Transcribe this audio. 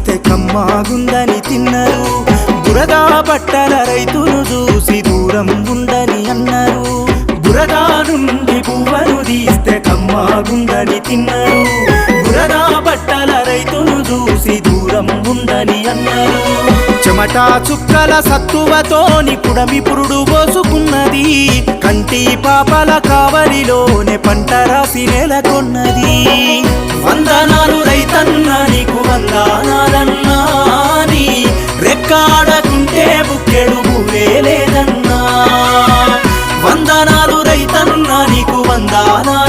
తీస్తే కమ్మాగుందని తిన్నారు. బురదా బట్టల రైతును చూసి దూరం ఉండని అన్నారు. బురదా నుండి పువ్వను తీస్తే కమ్మాగుందని తిన్నారు. బురదా బట్టల రైతును చూసి దూరం ఉండని అన్నారు. చెమటా చుక్కల సత్తువతోని పుడమి పురుడు పోసుకున్నది. కంటి పాపల కావలిలోనే పంట రాసి నెలకొన్నది. వందనాలు రైతన్న నీకు వందనాలన్నా, నీ రెక్కాడకుంటే బుక్కెడు భూవే లేదన్నా. వందనాలు రైతన్న నీకు వందనాలన్నా,